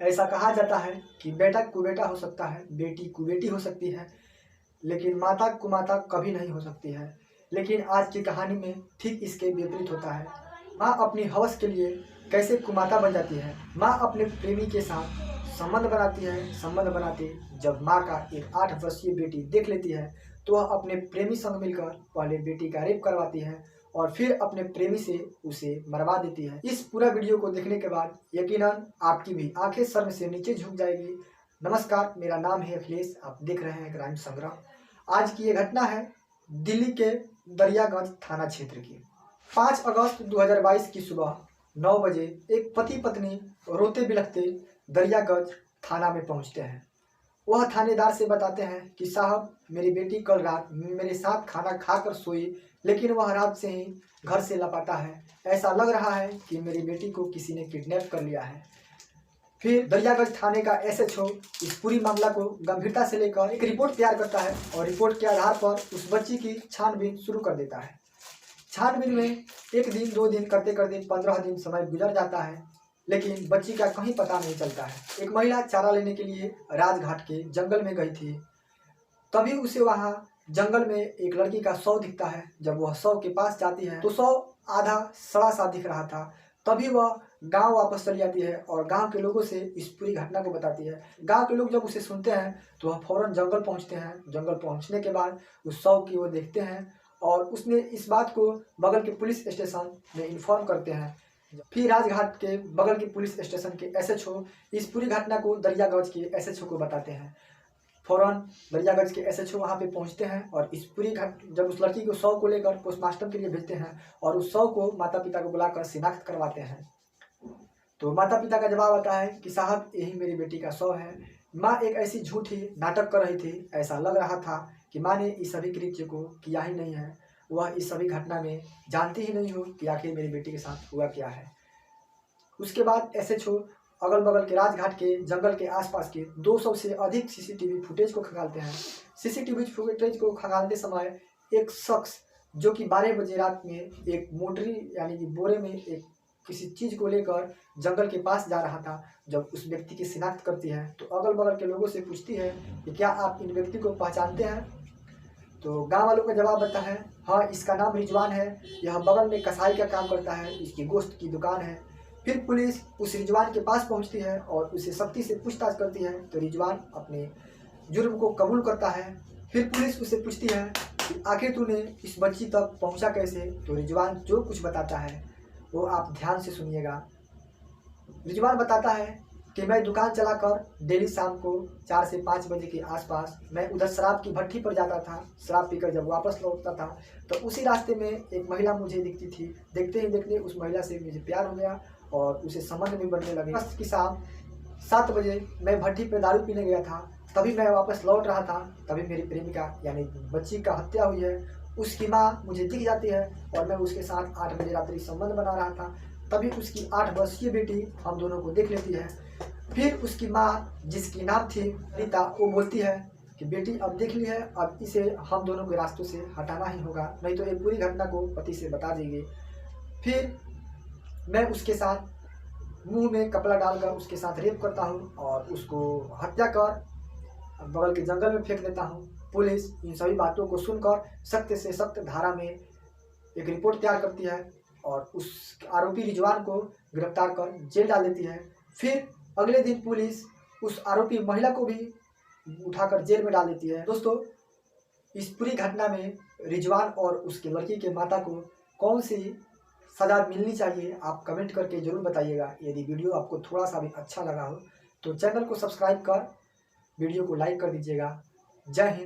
ऐसा कहा जाता है कि बेटा कुबेटा हो सकता है, बेटी कुबेटी हो सकती है, लेकिन माता कुमाता कभी नहीं हो सकती है। लेकिन आज की कहानी में ठीक इसके विपरीत होता है। माँ अपनी हवस के लिए कैसे कुमाता बन जाती है। माँ अपने प्रेमी के साथ संबंध बनाती है। संबंध बनाते जब माँ का एक 8 वर्षीय बेटी देख लेती है तो वह अपने प्रेमी संग मिलकर पहले बेटी का रेप करवाती है और फिर अपने प्रेमी से उसे मरवा देती है। इस पूरा वीडियो को देखने के बाद यकीनन आपकी भी आंखें शर्म से नीचे झुक जाएगी। नमस्कार, मेरा नाम है अखिलेश, आप देख रहे हैं क्राइम संग्रह। आज की ये घटना है दिल्ली के दरियागंज थाना क्षेत्र की। 5 अगस्त 2022 की सुबह 9 बजे एक पति पत्नी रोते बिलखते दरियागंज थाना में पहुंचते हैं। वह थानेदार से बताते हैं कि साहब, मेरी बेटी कल रात मेरे साथ खाना खाकर सोई, लेकिन वह रात से ही घर से लापता है। ऐसा लग रहा है कि मेरी बेटी को किसी ने किडनैप कर लिया है। फिर दरियागंज थाने का एसएचओ इस पूरी मामला को गंभीरता से लेकर एक रिपोर्ट तैयार करता है और रिपोर्ट के आधार पर उस बच्ची की छानबीन शुरू कर देता है। छानबीन में 1 दिन 2 दिन करते करते 15 दिन समय गुजर जाता है, लेकिन बच्ची का कहीं पता नहीं चलता है। एक महिला चारा लेने के लिए राजघाट के जंगल में गई थी। तभी उसे वहां जंगल में एक लड़की का शव दिखता है। जब वह शव के पास जाती है तो शव आधा सड़ा सा दिख रहा था। तभी वह गांव वापस चली जाती है और गांव के लोगों से इस पूरी घटना को बताती है। गांव के लोग जब उसे सुनते हैं तो वह फौरन जंगल पहुंचते हैं। जंगल पहुंचने के बाद उस शव की ओर देखते हैं और उसने इस बात को बगल के पुलिस स्टेशन में इन्फॉर्म करते हैं। फिर राजघाट के बगल के पुलिस स्टेशन के एसएचओ इस पूरी घटना को दरियागंज के एसएचओ को बताते हैं। फौरन दरियागंज के एसएचओ वहां पे पहुंचते हैं और इस पूरी जब उस लड़की को शव को लेकर पोस्टमार्टम के लिए भेजते हैं और उस शव को माता पिता को बुलाकर शिनाख्त करवाते हैं। तो माता पिता का जवाब आता है कि साहब, यही मेरी बेटी का शव है। माँ एक ऐसी झूठी नाटक कर रही थी। ऐसा लग रहा था कि माँ ने इस सभी कृत्य को किया ही नहीं है। वह इस सभी घटना में जानती ही नहीं हो कि आखिर मेरी बेटी के साथ हुआ क्या है। उसके बाद एसएचओ अगल बगल के राजघाट के जंगल के आसपास के 200 से अधिक सीसीटीवी फुटेज को खंगालते हैं। सीसीटीवी फुटेज को खंगालते समय एक शख्स जो कि 12 बजे रात में एक मोटरी यानी कि बोरे में एक किसी चीज को लेकर जंगल के पास जा रहा था, जब उस व्यक्ति की शिनाख्त करती है तो अगल बगल के लोगों से पूछती है कि क्या आप इन व्यक्ति को पहचानते हैं। तो गांव वालों का जवाब आता है, हाँ, इसका नाम रिजवान है, यह बगल में कसाई का काम करता है, इसकी गोश्त की दुकान है। फिर पुलिस उस रिजवान के पास पहुंचती है और उसे सख्ती से पूछताछ करती है तो रिजवान अपने जुर्म को कबूल करता है। फिर पुलिस उसे पूछती है कि आखिर तूने इस बच्ची तक पहुंचा कैसे। तो रिजवान जो कुछ बताता है वो आप ध्यान से सुनिएगा। रिजवान बताता है कि मैं दुकान चलाकर डेली शाम को 4 से 5 बजे के आसपास मैं उधर शराब की भट्टी पर जाता था। शराब पीकर जब वापस लौटता था तो उसी रास्ते में एक महिला मुझे दिखती थी। देखते ही देखते उस महिला से मुझे प्यार हो गया और उसे संबंध भी बढ़ने लगे। अगस्त की शाम 7 बजे मैं भट्टी पर दारू पीने गया था। तभी मैं वापस लौट रहा था, तभी मेरी प्रेमिका यानी बच्ची का हत्या हुई है। उसकी माँ मुझे दिख जाती है और मैं उसके साथ 8 बजे रात्रि संबंध बना रहा था। तभी उसकी 8 वर्षीय बेटी हम दोनों को देख लेती है। फिर उसकी माँ, जिसकी नाम थी रीता, वो बोलती है कि बेटी अब देख ली है, अब इसे हम दोनों के रास्तों से हटाना ही होगा, नहीं तो ये पूरी घटना को पति से बता देंगे। फिर मैं उसके साथ मुंह में कपड़ा डालकर उसके साथ रेप करता हूँ और उसको हत्या कर बगल के जंगल में फेंक देता हूँ। पुलिस इन सभी बातों को सुनकर सख्त से सख्त धारा में एक रिपोर्ट तैयार करती है और उस आरोपी रिजवान को गिरफ्तार कर जेल डाल देती है। फिर अगले दिन पुलिस उस आरोपी महिला को भी उठाकर जेल में डाल देती है। दोस्तों, इस पूरी घटना में रिजवान और उसकी लड़की के माता को कौन सी सजा मिलनी चाहिए, आप कमेंट करके जरूर बताइएगा। यदि वीडियो आपको थोड़ा सा भी अच्छा लगा हो तो चैनल को सब्सक्राइब कर वीडियो को लाइक कर दीजिएगा। जय हिंद।